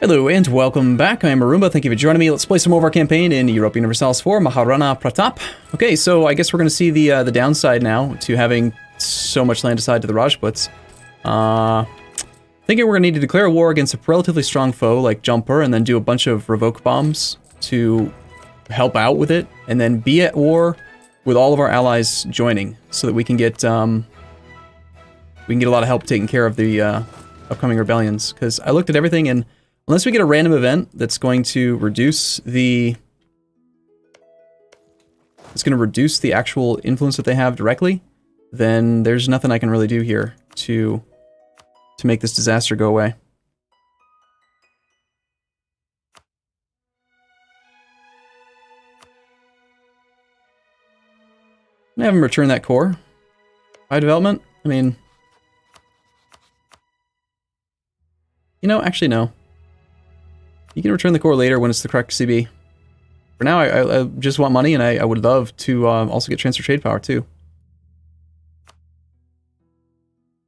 Hello and welcome back. I am Arumba. Thank you for joining me. Let's play some more of our campaign in Europa Universalis IV, Maharana Pratap. Okay, so I guess we're going to see the downside now to having so much land aside to the Rajputs. Thinking we're going to need to declare a war against a relatively strong foe like Jumper and then do a bunch of revoke bombs to help out with it, and then be at war with all of our allies joining so that we can get a lot of help taking care of the upcoming rebellions. Because I looked at everything, and unless we get a random event that's going to reduce the actual influence that they have directly, then there's nothing I can really do here to make this disaster go away. I'm gonna have him return that core by development. I mean, you know, actually no. You can return the core later when it's the correct CB. For now, I just want money, and I would love to also get transfer trade power, too.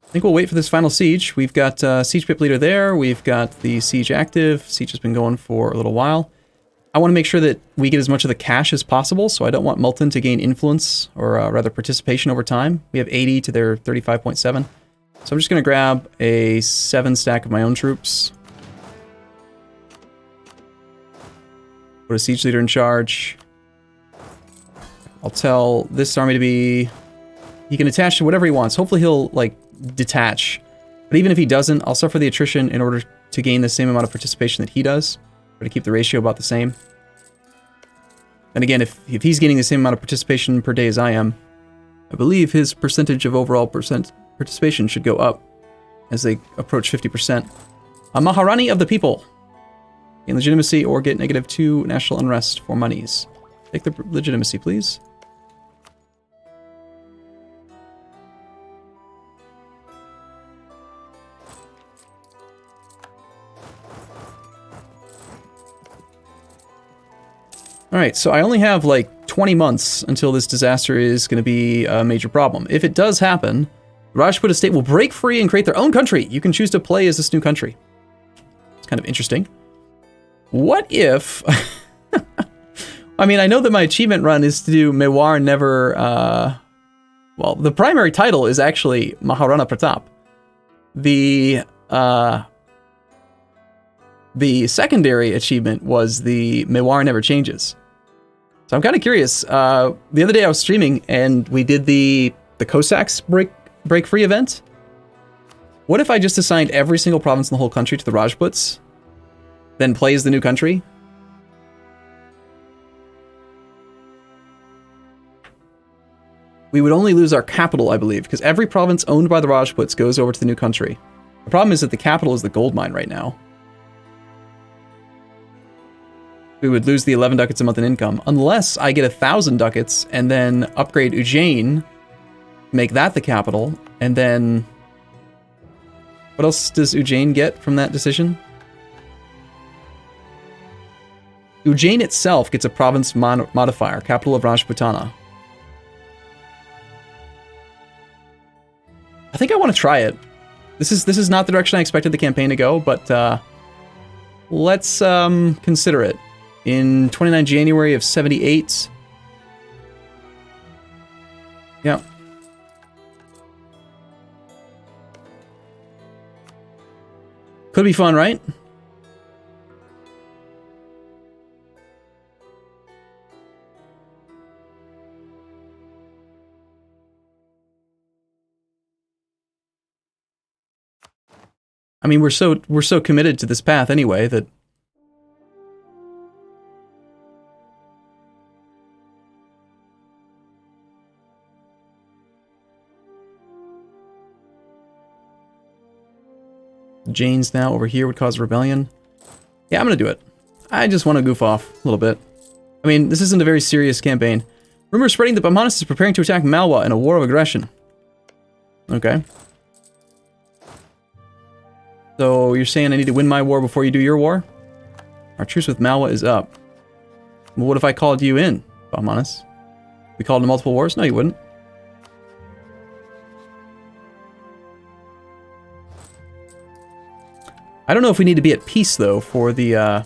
I think we'll wait for this final siege. We've got Siege Pip Leader there. We've got the siege active. Siege has been going for a little while. I want to make sure that we get as much of the cash as possible, so I don't want Multon to gain influence, or rather participation over time. We have 80 to their 35.7. So I'm just going to grab a 7 stack of my own troops. Put a siege leader in charge. I'll tell this army to be... He can attach to whatever he wants. Hopefully he'll, like, detach. But even if he doesn't, I'll suffer the attrition in order to gain the same amount of participation that he does. Or to keep the ratio about the same. And again, if he's gaining the same amount of participation per day as I am, I believe his percentage of overall participation should go up as they approach 50%. A Maharani of the people. Gain legitimacy or get -2 national unrest for monies. Take the legitimacy, please. Alright, so I only have like 20 months until this disaster is going to be a major problem. If it does happen, the Rajput estate will break free and create their own country. You can choose to play as this new country. It's kind of interesting. What if... I mean, I know that my achievement run is to do Mewar Never... well, the primary title is actually Maharana Pratap. The secondary achievement was the Mewar Never Changes. So I'm kind of curious. The other day I was streaming and we did the Cossacks break free event. What if I just assigned every single province in the whole country to the Rajputs? Then plays the new country? We would only lose our capital, I believe, because every province owned by the Rajputs goes over to the new country. The problem is that the capital is the gold mine right now. We would lose the 11 ducats a month in income, unless I get 1,000 ducats and then upgrade Ujjain, make that the capital, and then... What else does Ujjain get from that decision? Ujjain itself gets a province modifier, capital of Rajputana. I think I want to try it. This is not the direction I expected the campaign to go, but let's consider it. In 29 January of 78. Yeah. Could be fun, right? I mean, we're so committed to this path anyway that Jane's now over here would cause rebellion. Yeah, I'm gonna do it. I just want to goof off a little bit. I mean, this isn't a very serious campaign. Rumors spreading that Baumanus is preparing to attack Malwa in a war of aggression. Okay. So you're saying I need to win my war before you do your war? Our truce with Malwa is up. Well, what if I called you in, Baumanus? We called into multiple wars? No, you wouldn't. I don't know if we need to be at peace, though, for the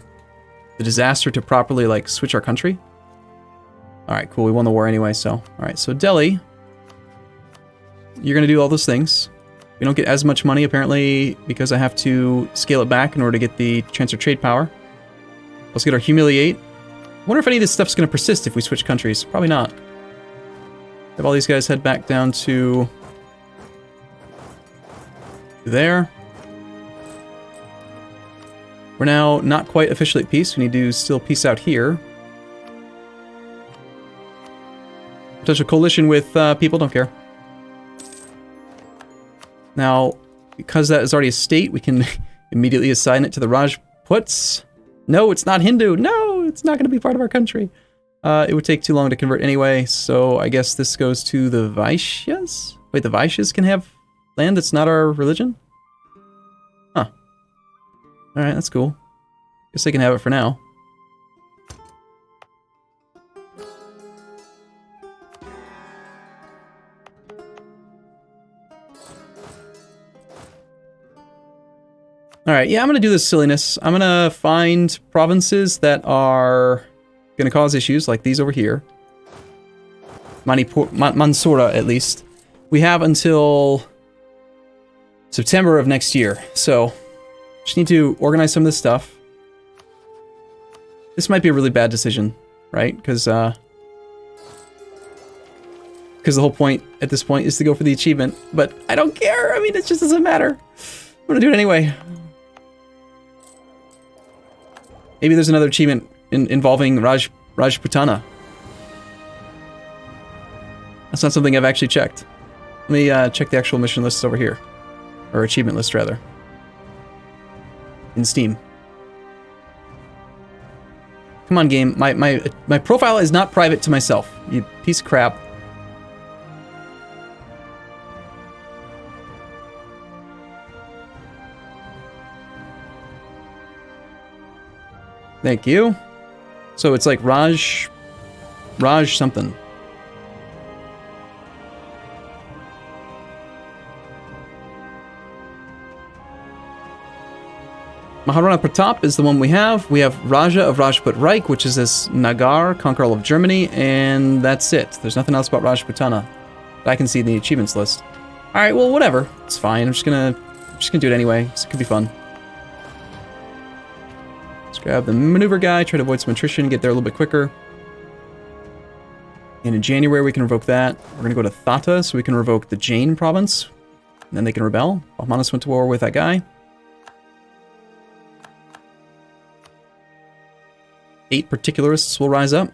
disaster to properly, like, switch our country. Alright, cool. We won the war anyway, so... Alright, so Delhi... You're gonna do all those things. We don't get as much money, apparently, because I have to scale it back in order to get the transfer trade power. Let's get our Humiliate. I wonder if any of this stuff's gonna persist if we switch countries. Probably not. Have all these guys head back down to... there. We're now not quite officially at peace. We need to still peace out here. Potential coalition with people, don't care. Now, because that is already a state, we can immediately assign it to the Rajputs. No, it's not Hindu. No, it's not going to be part of our country. It would take too long to convert anyway, so I guess this goes to the Vaishyas? Wait, the Vaishyas can have land that's not our religion? Huh. Alright, that's cool. Guess they can have it for now. Alright, yeah, I'm gonna do this silliness. I'm gonna find provinces that are gonna cause issues, like these over here. Mansoura, at least. We have until September of next year, so just need to organize some of this stuff. This might be a really bad decision, right? Because the whole point at this point is to go for the achievement, but I don't care. I mean, it just doesn't matter. I'm gonna do it anyway. Maybe there's another achievement involving Rajputana. That's not something I've actually checked. Let me check the actual mission list over here. Or achievement list, rather. In Steam. Come on, game. My profile is not private to myself. You piece of crap. Thank you. So it's like Raj something. Maharana Pratap is the one we have. We have Raja of Rajput Reich, which is this Nagar, conqueror of Germany, and that's it. There's nothing else about Rajputana that I can see in the achievements list. Alright, well, whatever. It's fine. I'm just gonna do it anyway. It could be fun. Let's grab the maneuver guy, try to avoid some attrition, get there a little bit quicker. And in January, we can revoke that. We're going to go to Thata, so we can revoke the Jain province. And then they can rebel. Bahmanis went to war with that guy. 8 particularists will rise up.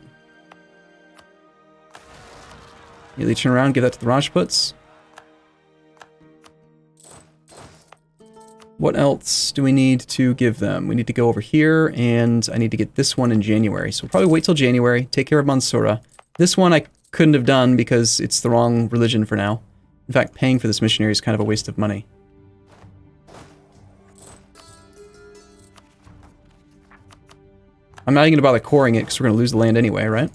Immediately turn around, give that to the Rajputs. What else do we need to give them? We need to go over here, and I need to get this one in January. So we'll probably wait till January, take care of Mansoura. This one I couldn't have done because it's the wrong religion for now. In fact, paying for this missionary is kind of a waste of money. I'm not even going to bother coring it because we're going to lose the land anyway, right?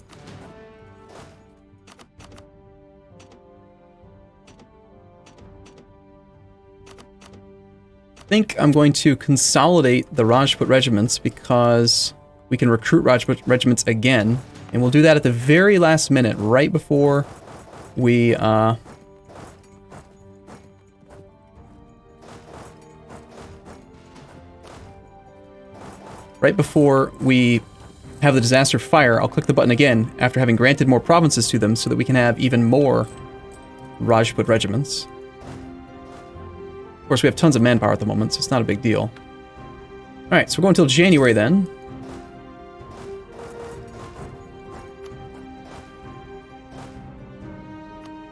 I think I'm going to consolidate the Rajput regiments because we can recruit Rajput regiments again. And we'll do that at the very last minute, right before we... right before we have the disaster fire, I'll click the button again after having granted more provinces to them so that we can have even more Rajput regiments. Of course, we have tons of manpower at the moment, so it's not a big deal. Alright, so we're going until January then.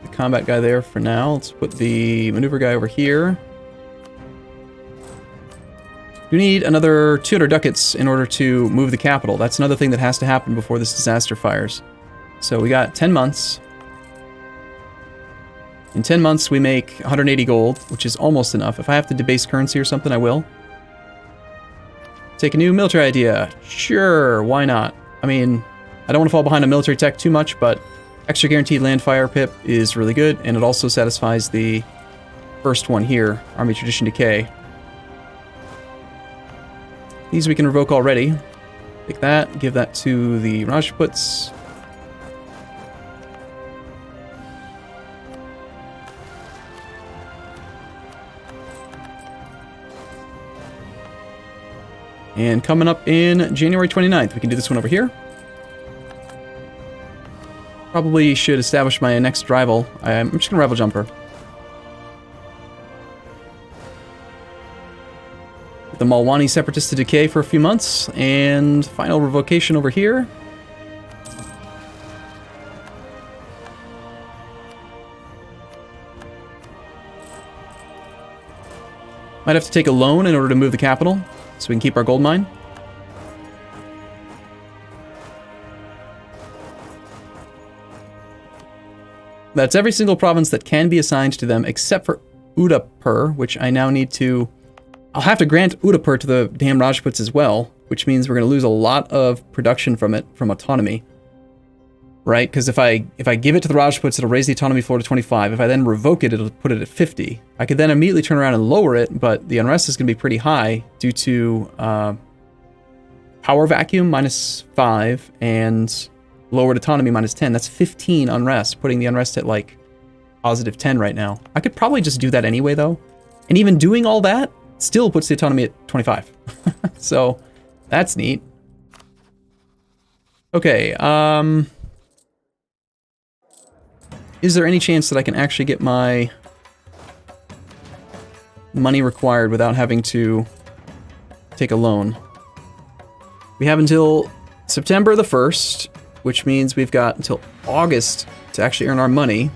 The combat guy there for now. Let's put the maneuver guy over here. We need another 200 ducats in order to move the capital. That's another thing that has to happen before this disaster fires. So we got 10 months. In 10 months, we make 180 gold, which is almost enough. If I have to debase currency or something, I will. Take a new military idea. Sure, why not? I mean, I don't want to fall behind on military tech too much, but extra guaranteed land fire pip is really good, and it also satisfies the first one here, Army Tradition Decay. These we can revoke already. Take that, give that to the Rajputs. And coming up in January 29th, we can do this one over here. Probably should establish my next rival. I'm just gonna rival jumper. The Malwani Separatists to decay for a few months, and final revocation over here. Might have to take a loan in order to move the capital, so we can keep our gold mine. That's every single province that can be assigned to them, except for Udaipur, which I now need to... I'll have to grant Udaipur to the damn Rajputs as well, which means we're going to lose a lot of production from it, from autonomy. Right? Because if I give it to the Rajputs, it'll raise the autonomy floor to 25. If I then revoke it, it'll put it at 50. I could then immediately turn around and lower it, but the unrest is going to be pretty high due to power vacuum -5 and lowered autonomy -10. That's 15 unrest, putting the unrest at like +10 right now. I could probably just do that anyway, though. And even doing all that still puts the autonomy at 25. So that's neat. Okay, is there any chance that I can actually get my money required without having to take a loan? We have until September the 1st, which means we've got until August to actually earn our money.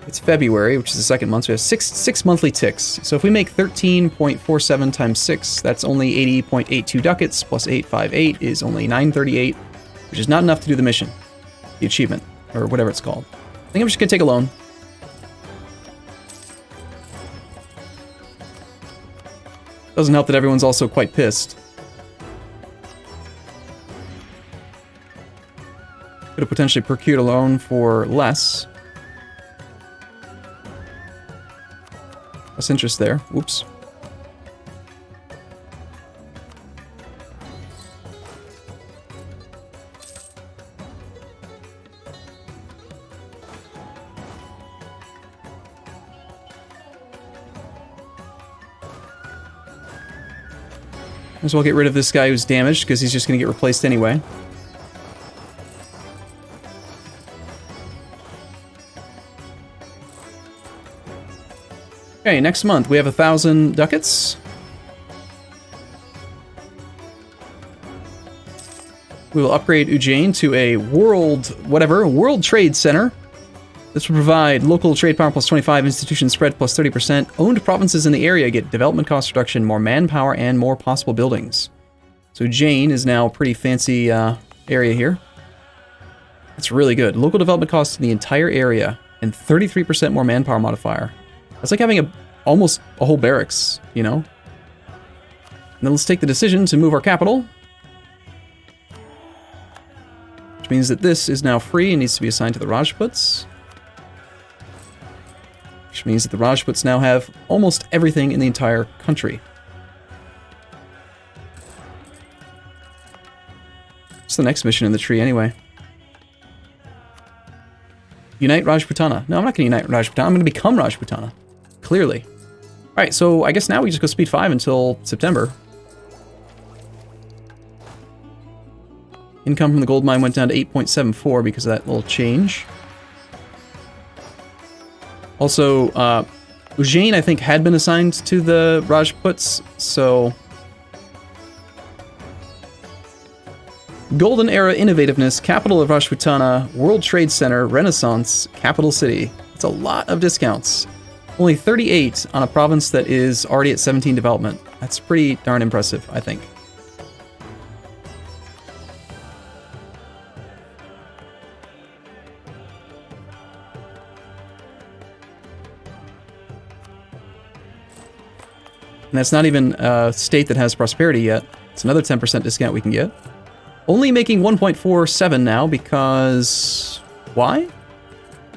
It's February, which is the second month, so we have six monthly ticks. So if we make 13.47 times 6, that's only 80.82 ducats, plus 858 is only 938, which is not enough to do the mission, the achievement, or whatever it's called. I think I'm just gonna take a loan. Doesn't help that everyone's also quite pissed. Could have potentially procured a loan for less. Less interest there. Whoops. Might as well get rid of this guy who's damaged, because he's just going to get replaced anyway. Okay, next month we have 1,000 ducats. We will upgrade Ujjain to a world trade center. This will provide local trade power plus 25, institution spread plus 30%. Owned provinces in the area get development cost reduction, more manpower, and more possible buildings. So Ujjain is now a pretty fancy area here. That's really good. Local development costs in the entire area, and 33% more manpower modifier. That's like having almost a whole barracks, you know? And then let's take the decision to move our capital. Which means that this is now free and needs to be assigned to the Rajputs. Which means that the Rajputs now have almost everything in the entire country. What's the next mission in the tree anyway? Unite Rajputana. No, I'm not going to unite Rajputana. I'm going to become Rajputana. Clearly. Alright, so I guess now we just go speed 5 until September. Income from the gold mine went down to 8.74 because of that little change. Also, Ujjain, I think, had been assigned to the Rajputs, so... Golden Era Innovativeness, Capital of Rajputana, World Trade Center, Renaissance, Capital City. It's a lot of discounts. Only 38 on a province that is already at 17 development. That's pretty darn impressive, I think. And that's not even a state that has prosperity yet. It's another 10% discount we can get. Only making 1.47 now because... Why?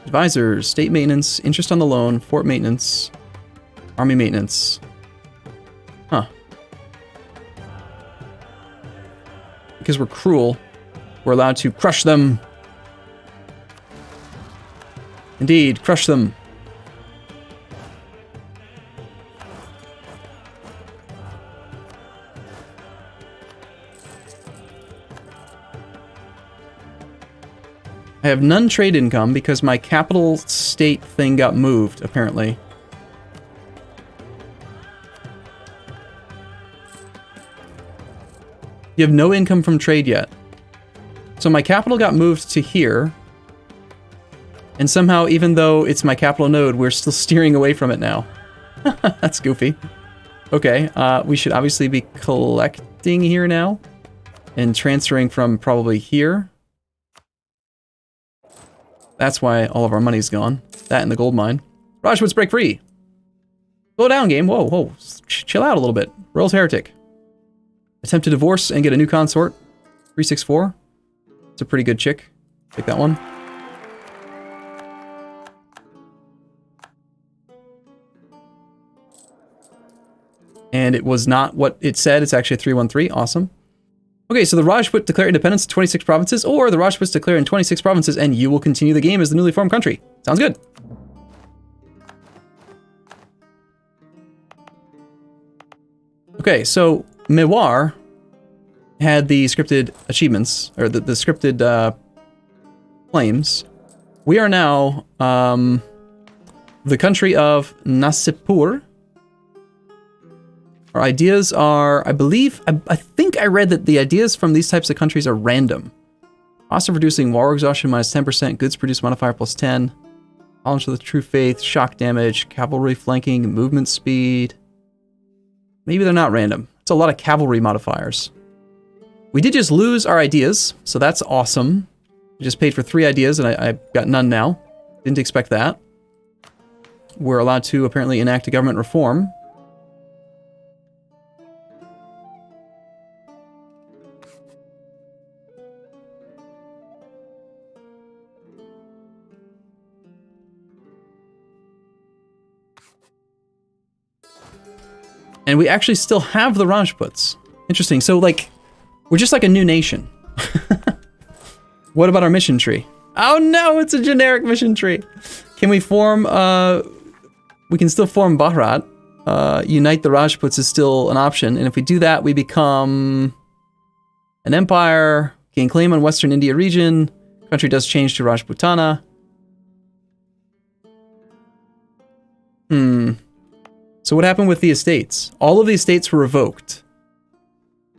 Advisors, state maintenance, interest on the loan, fort maintenance, army maintenance. Huh. because we're cruel, we're allowed to crush them. Indeed, crush them. I have none trade income because my capital state thing got moved, apparently. You have no income from trade yet. So my capital got moved to here. And somehow, even though it's my capital node, we're still steering away from it now. That's goofy. Okay, we should obviously be collecting here now. And transferring from probably here. That's why all of our money's gone. That and the gold mine. Rajputs break free. Slow down, game. Whoa, whoa. Chill out a little bit. Royal's heretic. Attempt to divorce and get a new consort. 364. It's a pretty good chick. Take that one. And it was not what it said. It's actually a 313. Awesome. Okay, so the Rajput declare independence in 26 provinces, or the Rajputs declare in 26 provinces, and you will continue the game as the newly formed country. Sounds good. Okay, so Mewar had the scripted achievements, or the scripted claims. We are now the country of Nasipur. Our ideas are, I believe, I think I read that the ideas from these types of countries are random. Cost of reducing war exhaustion minus 10%, goods produced modifier plus 10, knowledge of the true faith, shock damage, cavalry flanking, movement speed. Maybe they're not random. It's a lot of cavalry modifiers. We did just lose our ideas, so that's awesome. We just paid for 3 ideas and I got none now. Didn't expect that. We're allowed to apparently enact a government reform. And we actually still have the Rajputs. Interesting. So, like, we're just like a new nation. What about our mission tree? Oh no, it's a generic mission tree. Can we form, we can still form Bharat. Unite the Rajputs is still an option. And if we do that, we become an empire, gain claim on Western India region. Country does change to Rajputana. So what happened with the estates? All of the estates were revoked.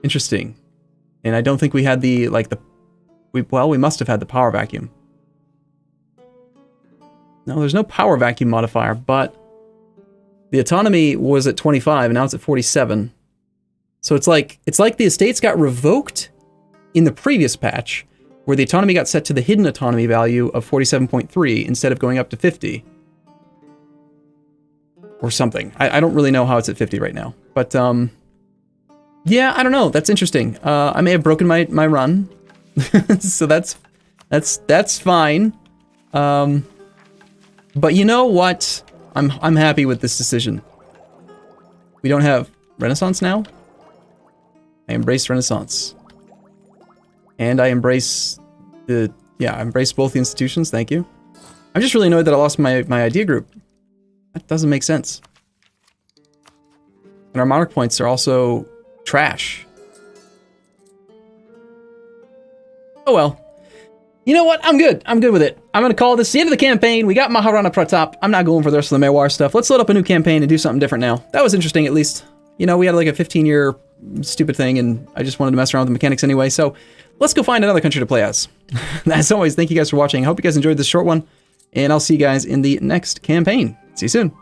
Interesting. And I don't think we had the, like, we must have had the power vacuum. No, there's no power vacuum modifier, but the autonomy was at 25 and now it's at 47. So it's like the estates got revoked in the previous patch, where the autonomy got set to the hidden autonomy value of 47.3 instead of going up to 50. Or something. I don't really know how it's at 50 right now. But, yeah, I don't know. That's interesting. I may have broken my run. So that's fine. But you know what? I'm happy with this decision. We don't have Renaissance now. I embrace Renaissance. And I embrace I embrace both the institutions. Thank you. I'm just really annoyed that I lost my idea group. That doesn't make sense. And our monarch points are also trash. Oh well. You know what? I'm good. I'm good with it. I'm going to call this the end of the campaign. We got Maharana Pratap. I'm not going for the rest of the Mewar stuff. Let's load up a new campaign and do something different now. That was interesting, at least. You know, we had like a 15-year stupid thing, and I just wanted to mess around with the mechanics anyway. So let's go find another country to play as. As always, thank you guys for watching. I hope you guys enjoyed this short one, and I'll see you guys in the next campaign. See you soon.